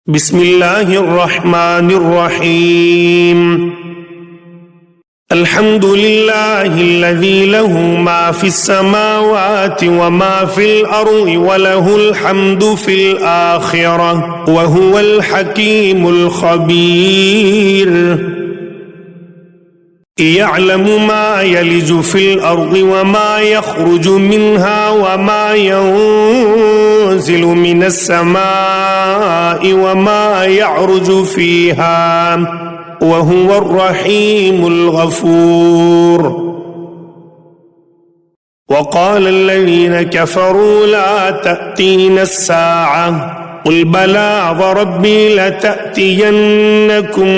بسم الله الرحمن الرحيم. الحمد لله الذي له ما في السماوات وما في الأرض وله الحمد في الآخرة وهو الحكيم الخبير. يعلم ما يلج في الأرض وما يخرج منها وما ينزل من السماء وما يعرج فيها وهو الرحيم الغفور. وقال الذين كفروا لا تأتينا الساعة قل بلى وربي لتأتينكم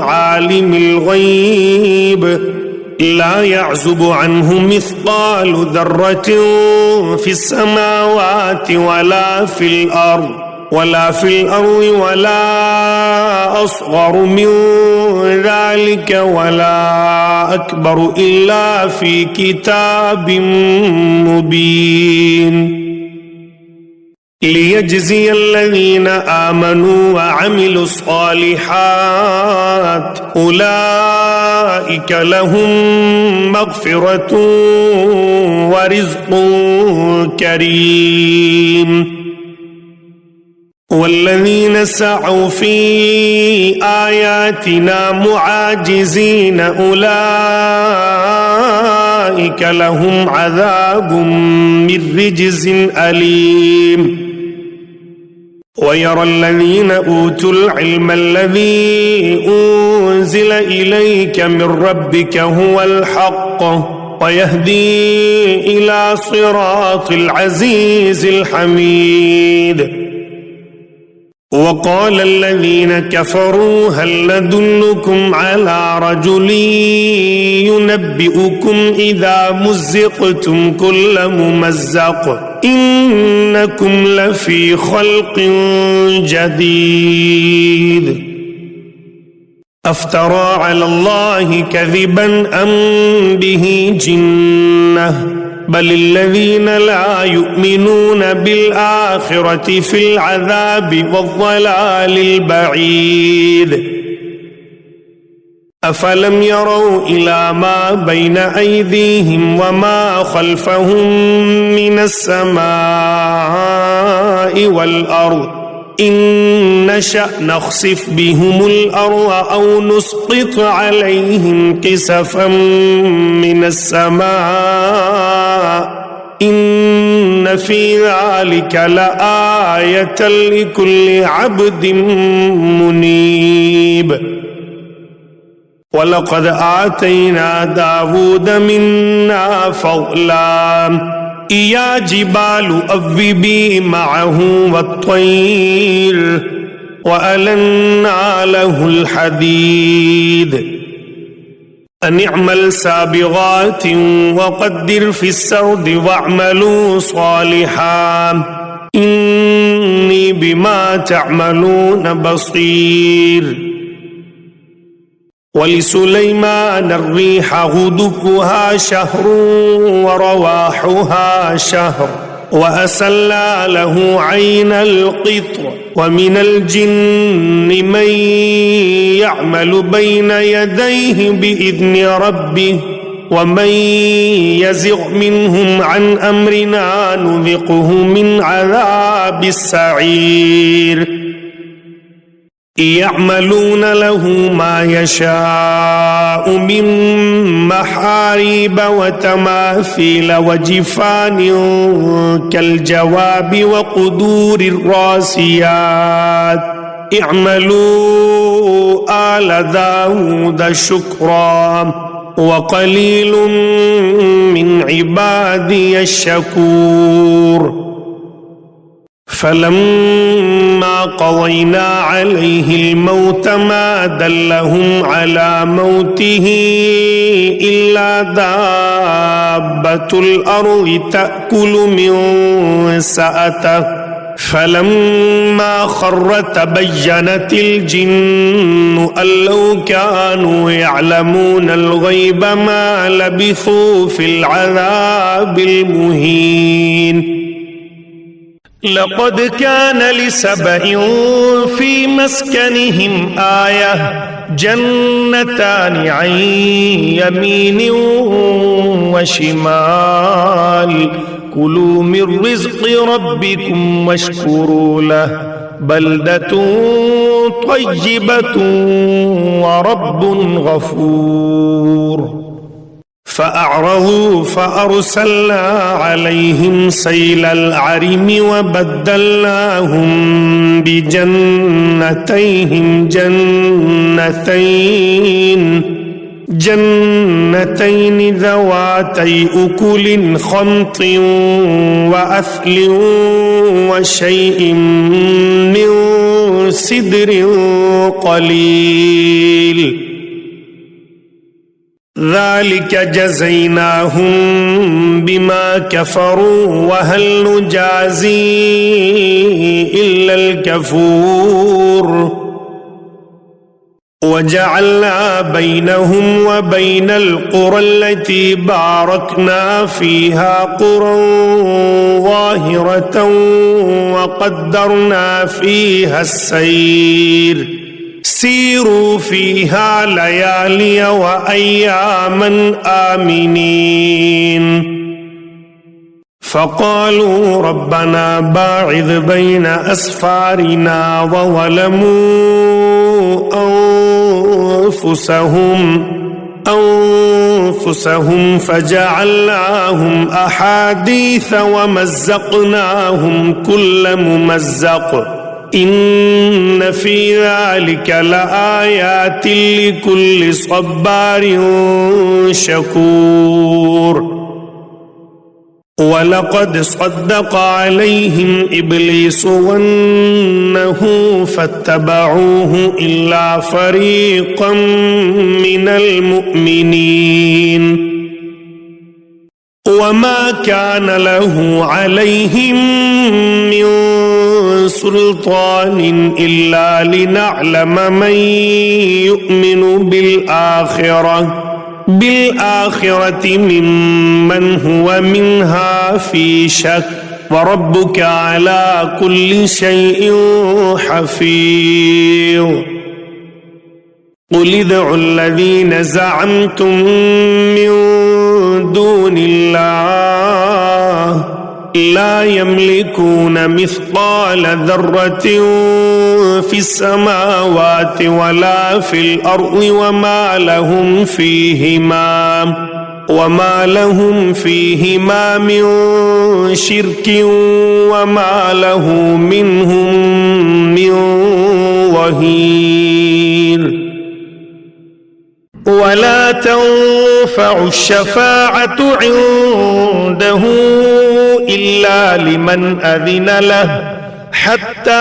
عالم الغيب لا يعزب عنه مثقال ذرة في السماوات ولا في الأرض ولا أصغر من ذلك ولا أكبر إلا في كتاب مبين ليجزي الذين آمنوا وعملوا الصالحات أولئك لهم مغفرة ورزق كريم. والذين سعوا في آياتنا معاجزين أولئك لهم عذاب من رجز أليم. ويرى الذين أوتوا العلم الذي أنزل إليك من ربك هو الحق ويهدي إلى صراط العزيز الحميد. وقال الذين كفروا هل ندلكم على رجل ينبئكم إذا مزقتم كل ممزق إنكم لفي خلق جديد. أفترى على الله كذبا أم به جنة بل الذين لا يؤمنون بالآخرة في العذاب والضلال البعيد. أفلم يروا إلى ما بين أيديهم وما خلفهم من السماء والأرض إن نشأ نخسف بهم الأرض أو نسقط عليهم كسفا من السماء إن في ذلك لآية لكل عبد منيب. ولقد آتينا داود منا فضلا يا جبال أوبي معه والطير وألنا له الحديد أن اعمل سابغات وقدر في السرد واعملوا صالحا إني بما تعملون بصير. ولسليمان الريح غدوها شهر ورواحها شهر وأسلى له عين القطر ومن الجن من يعمل بين يديه بإذن ربه ومن يزغ منهم عن أمرنا نذقه من عذاب السعير. يعملون له ما يشاء من محاريب وتماثيل وجفان كالجواب وقدور الراسيات اعملوا آل داود شكرا وقليل من عبادي الشكور. فلما قضينا عليه الموت ما دلهم على موته إلا دابة الأرض تأكل من سأته فلما خر تبينت الجن أن لو كانوا يعلمون الغيب ما لبثوا في العذاب المهين. لقد كان لسبإ في مسكنهم آية جنتان عن يمين وشمال كلوا من رزق ربكم واشكروا له بلدة طيبة ورب غفور فأعرضوا فأرسلنا عليهم سيل العرم وبدلناهم بجنتيهم جنتين ذواتي أكل خمط وأثل وشيء من سدر قليل ذلك جزيناهم بما كفروا وهل نجازي إلا الكفور وجعلنا بينهم وبين القرى التي باركنا فيها قرى ظاهرة وقدرنا فيها السير سيروا فيها ليالي وأياما آمنين فقالوا ربنا باعث بين أسفارنا وظلموا أنفسهم فجعلناهم أحاديث ومزقناهم كل ممزق إن في ذلك لآيات لكل صبار شكور ولقد صدق عليهم إبليس ظنه فاتبعوه إلا فريقا من المؤمنين وما كان له عليهم من سلطان إلا لنعلم من يؤمن بالآخرة ممن هو منها في شك وربك على كل شيء حفيظ قل ادعوا الذين زعمتم من دون الله لا يملكون مثقال ذرة في السماوات ولا في الأرض وما لهم فيهما من شرك وما له منهم من ظهير ولا تنفع الشفاعة عنده إلا لمن أذن له حتى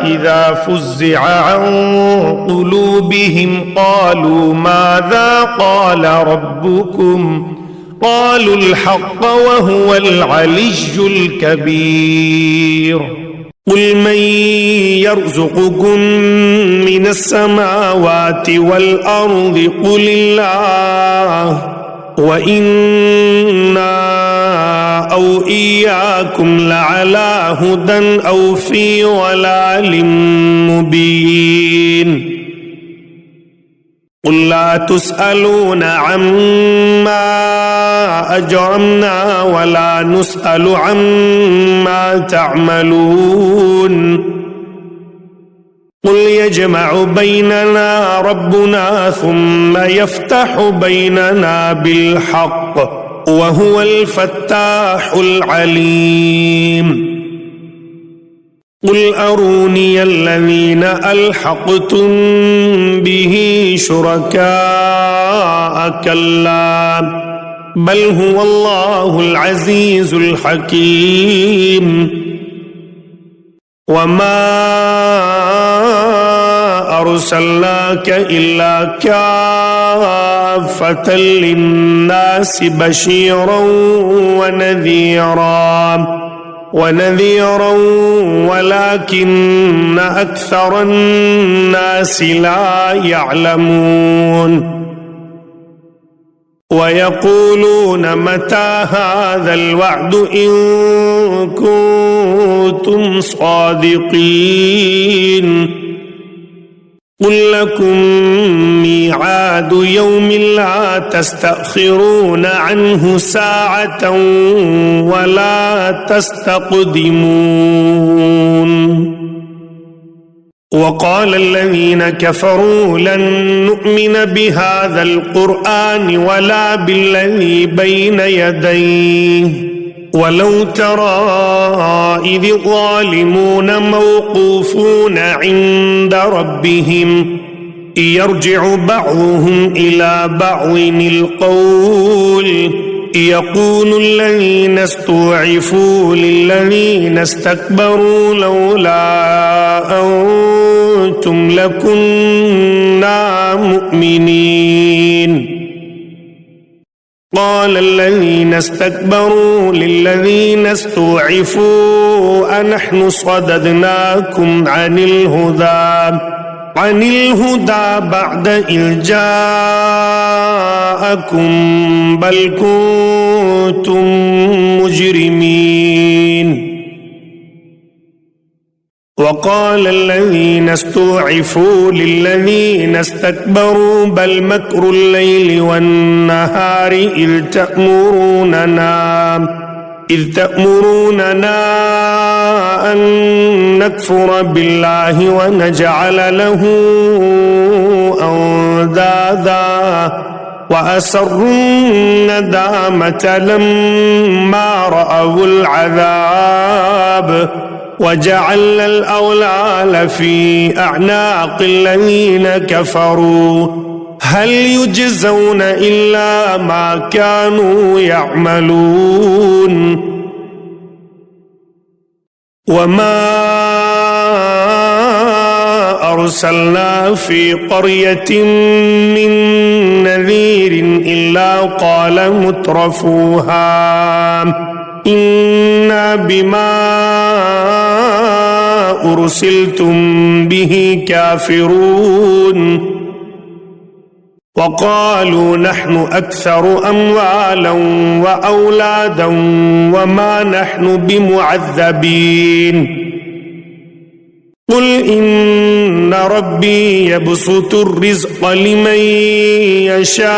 إذا فزع عن قلوبهم قالوا ماذا قال ربكم قالوا الحق وهو العلي الكبير قل من يرزقكم من السماوات والأرض قل الله وإنا أو إياكم لعلى هدى أو في ضلال مبين قل لا تسألون عما أجرمنا ولا نسأل عما تعملون قل يجمع بيننا ربنا ثم يفتح بيننا بالحق وهو الفتاح العليم قل أروني الذين ألحقتم به شركاء كلا بل هو الله العزيز الحكيم وما أرسلناك إلا كافة للناس بشيرا ونذيرا ولكن أكثر الناس لا يعلمون ويقولون متى هذا الوعد إن كنتم صادقين قل لكم ميعاد يوم لا تستأخرون عنه ساعة ولا تستقدمون وقال الذين كفروا لن نؤمن بهذا القرآن ولا بالذي بين يديه ولو ترى إذ الظالمون موقوفون عند ربهم يرجع بعضهم إلى بعض القول يقول الذين استضعفوا للذين استكبروا لولا أنتم لكنا مؤمنين قال الذين استكبروا للذين استضعفوا أنحن صددناكم عن الهدى بعد إذ جاءكم بل كنتم مجرمين وقال الذين استضعفوا للذين استكبروا بل مكر الليل والنهار إذ تأمروننا أن نكفر بالله ونجعل له أندادا وأسروا الندامة لما رأوا العذاب وجعلنا الأغلال في أعناق الذين كفروا هل يجزون إلا ما كانوا يعملون وما أرسلنا في قرية من نذير إلا قال مترفوها إنا بما أرسلتم به كافرون وقالوا نحن أكثر أموالا وأولادا وما نحن بمعذبين قل إن ربي يبسط الرزق لمن يشاء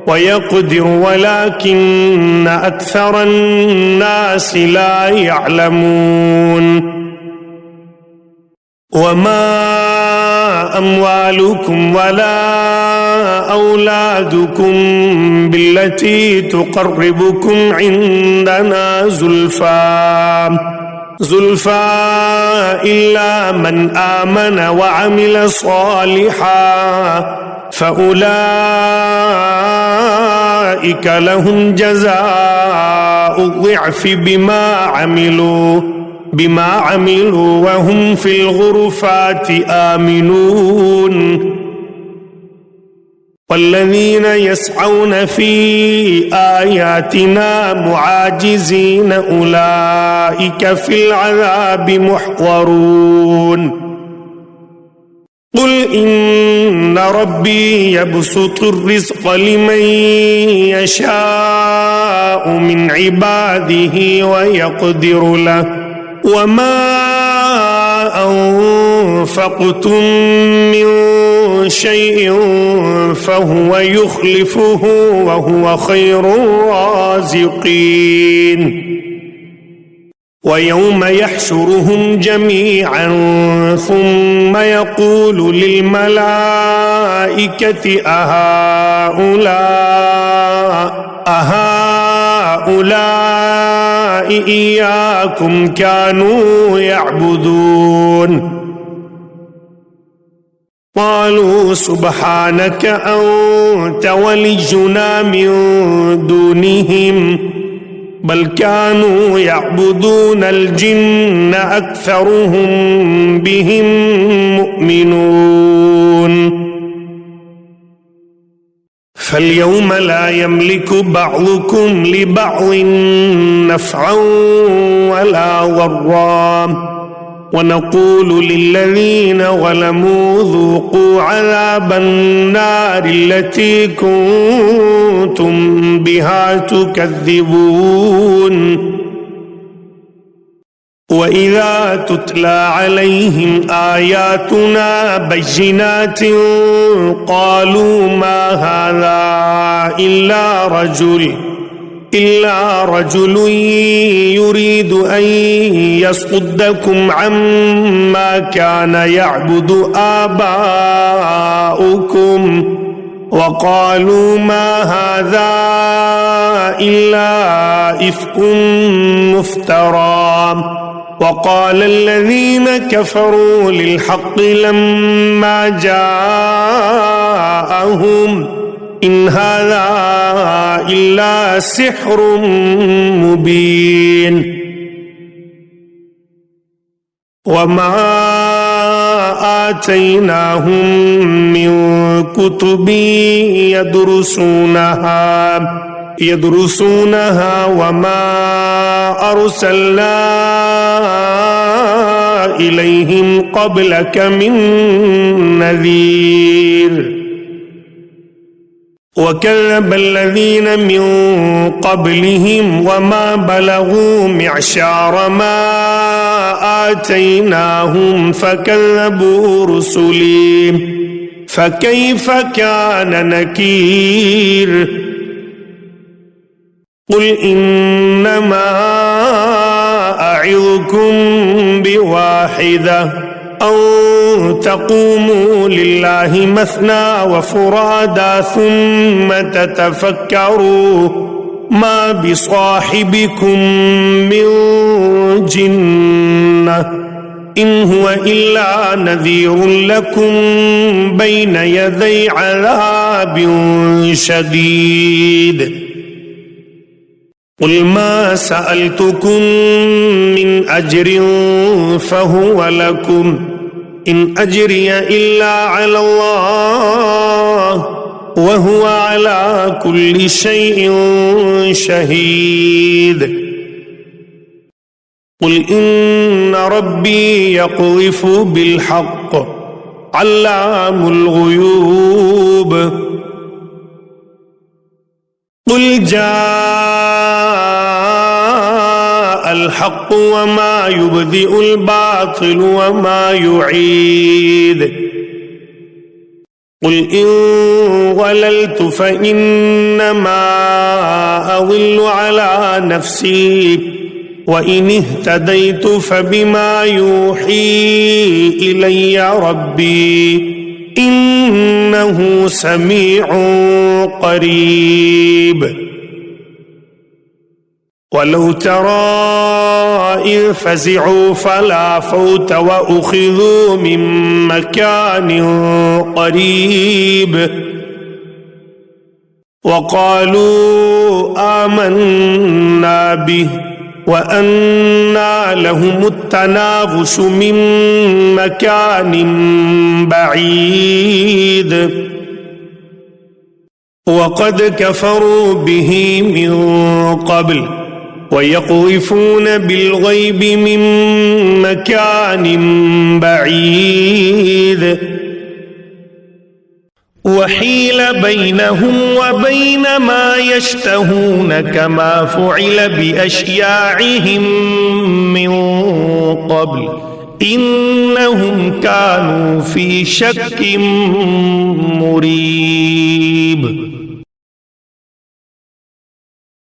ويقدر ولكن أكثر الناس لا يعلمون وما أموالكم ولا أولادكم بالتي تقربكم عندنا زلفى إلا من آمن وعمل صالحا فأولئك لهم جزاء الضعف بما عملوا وهم في الغرفات آمنون والذين يسعون في آياتنا معاجزين أولئك في العذاب محضرون قل إن ربي يبسط الرزق لمن يشاء من عباده ويقدر له وما أنفقتم من شيء فهو يخلفه وهو خير الرازقين ويوم يحشرهم جميعا ثم يقول للملائكة أهؤلاء إياكم كانوا يعبدون قالوا سبحانك أنت ولينا من دونهم بل كانوا يعبدون الجن أكثرهم بهم مؤمنون فاليوم لا يملك بعضكم لبعض نفعا ولا ضرا ونقول للذين ظلموا ذوقوا عذاب النار التي كنتم بها تكذبون وإذا تتلى عليهم آياتنا بينات قالوا ما هذا إلا رجل يريد أن يصدكم عما كان يعبد آباؤكم وقالوا ما هذا إلا إفك مفترى وقال الذين كفروا للحق لما جاءهم إن هذا إلا سحر مبين وما آتيناهم من كتب يدرسونها وما أرسلنا إليهم قبلك من نذير وكذب الذين من قبلهم وما بلغوا معشار ما آتيناهم فكذبوا رسلي فكيف كان نكير قل إنما أعظكم بواحدة أن تقوموا لله مثنى وفرادا ثم تتفكروا ما بصاحبكم من جنة إن هو إلا نذير لكم بين يدي عذاب شديد قل ما سألتكم من أجر فهو لكم إن أجري إلا على الله وهو على كل شيء شهيد قل إن ربي يقذف بالحق علام الغيوب قل جاء الحق وما يبدئ الباطل وما يعيد قل إن ضللت فإنما أضل على نفسي وإن اهتديت فبما يوحي إلي ربي إنه سميع قريب ولو ترى إذ فزعوا فلا فوت وأخذوا من مكان قريب وقالوا آمنا به وأنى لهم التناغش من مكان بعيد وقد كفروا به من قبل ويقذفون بالغيب من مكان بعيد وحيل بينهم وبين ما يشتهون كما فعل بأشياعهم من قبل إنهم كانوا في شك مريب